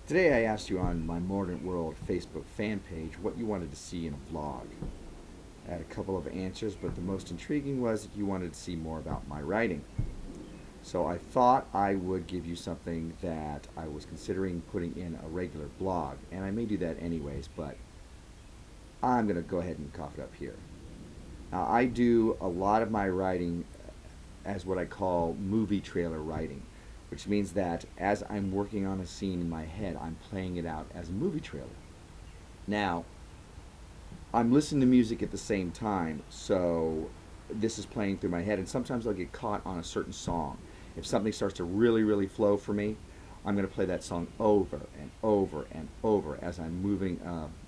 Today I asked you on my Mordant World Facebook fan page what you wanted to see in a vlog. I had a couple of answers, but the most intriguing was that you wanted to see more about my writing. So I thought I would give you something that I was considering putting in a regular blog, and I may do that anyways, but I'm going to go ahead and cough it up here. Now, I do a lot of my writing as what I call movie trailer writing, which means that as I'm working on a scene in my head, I'm playing it out as a movie trailer. Now, I'm listening to music at the same time, so this is playing through my head, and sometimes I'll get caught on a certain song. If something starts to really flow for me, I'm going to play that song over and over and over as I'm moving,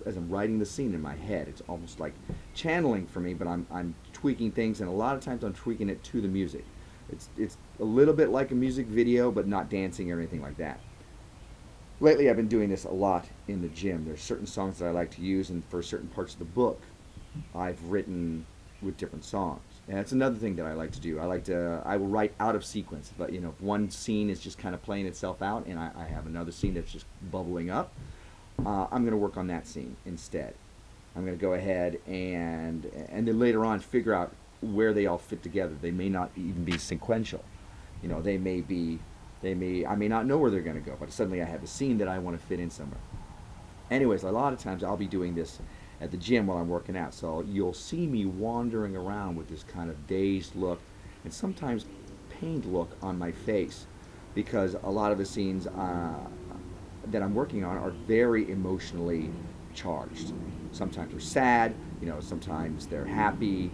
as I'm writing the scene in my head. It's almost like channeling for me, but I'm tweaking things, and a lot of times I'm tweaking it to the music. It's a little bit like a music video, but not dancing or anything like that. Lately, I've been doing this a lot in the gym. There's certain songs that I like to use, and for certain parts of the book, I've written with different songs. And that's another thing that I like to do. I will write out of sequence, but if one scene is just kind of playing itself out, and I have another scene that's just bubbling up, I'm going to work on that scene instead. I'm going to go ahead and then later on figure out where they all fit together. They may not even be sequential. They may be I may not know where they're going to go, but suddenly I have a scene that I want to fit in somewhere. Anyways, a lot of times I'll be doing this at the gym while I'm working out, so you'll see me wandering around with this kind of dazed look and sometimes pained look on my face, because a lot of the scenes that I'm working on are very emotionally charged. Sometimes they're sad, sometimes they're happy.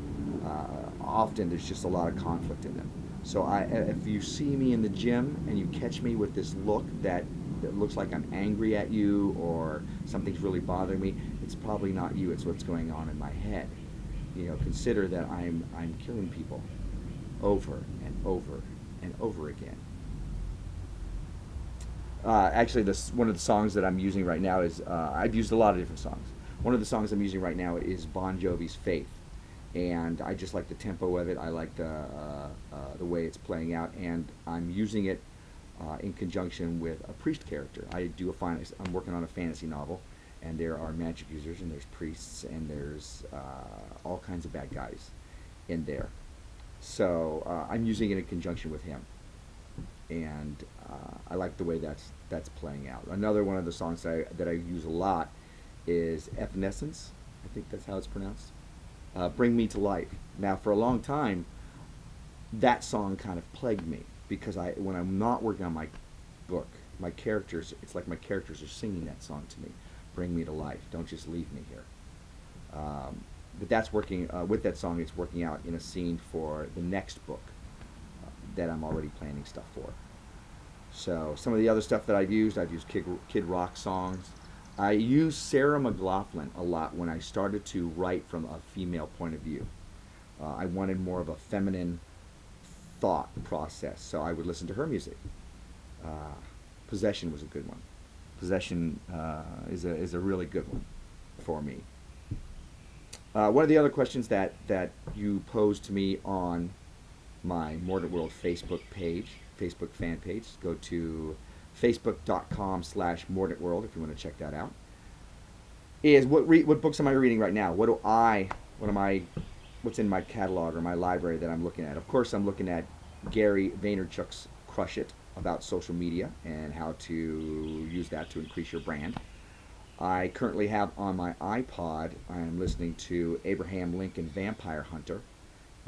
Often there's just a lot of conflict in them. So if you see me in the gym and you catch me with this look that looks like I'm angry at you or something's really bothering me, it's probably not you. It's what's going on in my head. Consider that I'm killing people over and over and over again. Actually, one of the songs that I'm using right now is I've used a lot of different songs. One of the songs I'm using right now is Bon Jovi's "Faith," and I just like the tempo of it. I like the way it's playing out, and I'm using it in conjunction with a priest character. I'm working on a fantasy novel, and there are magic users, and there's priests, and there's all kinds of bad guys in there. So I'm using it in conjunction with him, and I like the way that's playing out. Another one of the songs that I use a lot is Evanescence. I think that's how it's pronounced. Bring Me to Life. Now, for a long time, that song kind of plagued me because when I'm not working on my book, it's like my characters are singing that song to me. Bring me to life. Don't just leave me here. But that's working with that song. It's working out in a scene for the next book that I'm already planning stuff for. So some of the other stuff that I've used Kid Rock songs. I used Sarah McLachlan a lot when I started to write from a female point of view. I wanted more of a feminine thought process, so I would listen to her music. Uh, Possession was a good one. Possession is a really good one for me. One of the other questions that you posed to me on my Mordant World Facebook fan page. Go to facebook.com/Mordant World if you want to check that out. Is what books am I reading right now? What's in my catalog or my library that I'm looking at? Of course, I'm looking at Gary Vaynerchuk's Crush It about social media and how to use that to increase your brand. I currently have on my iPod, I'm listening to Abraham Lincoln Vampire Hunter.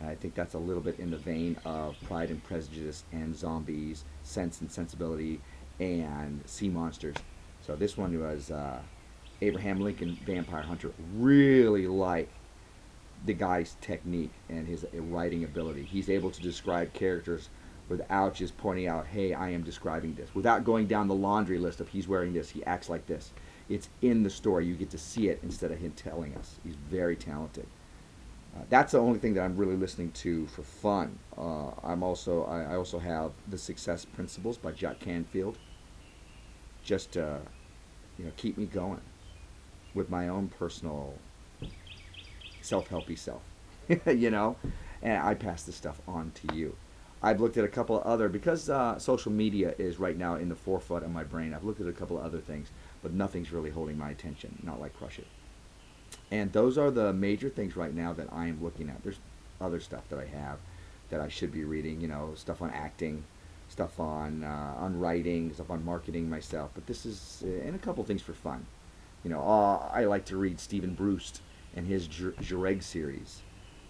I think that's a little bit in the vein of Pride and Prejudice and Zombies, Sense and Sensibility, and Sea Monsters. So this one was Abraham Lincoln Vampire Hunter. Really like the guy's technique and his writing ability. He's able to describe characters without just pointing out, hey, I am describing this. Without going down the laundry list of he's wearing this, he acts like this. It's in the story. You get to see it instead of him telling us. He's very talented. That's the only thing that I'm really listening to for fun. I also have The Success Principles by Jack Canfield, just to keep me going with my own personal self-helpy self. you know, and I pass this stuff on to you. I've looked at a couple of other, because social media is right now in the forefront of my brain, I've looked at a couple of other things, but nothing's really holding my attention, not like Crush It. And those are the major things right now that I am looking at. There's other stuff that I have that I should be reading, you know, stuff on acting, stuff on writing, stuff on marketing myself. But this is, and a couple things for fun. You know, I like to read Stephen Brust and his Jureg series,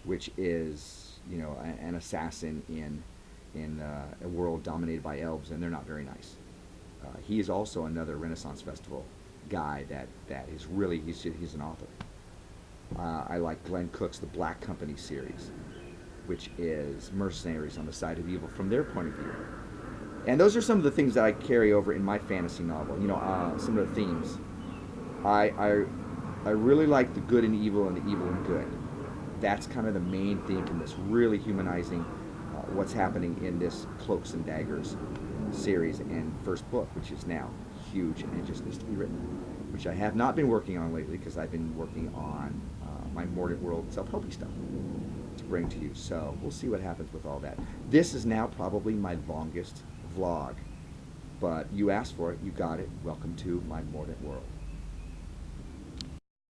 which is, you know, an assassin in a world dominated by elves, and they're not very nice. He is also another Renaissance Festival guy that is really, he's an author. I like Glenn Cook's The Black Company series, which is mercenaries on the side of evil from their point of view. And those are some of the things that I carry over in my fantasy novel. You know, some of the themes. I really like the good and evil and the evil and good. That's kind of the main theme in this, really humanizing what's happening in this Cloaks and Daggers series and first book, which is now huge and it just needs to be written, which I have not been working on lately because I've been working on my Mordant World self-helpy stuff to bring to you. So we'll see what happens with all that. This is now probably my longest vlog, but you asked for it, you got it. Welcome to my Mordant World.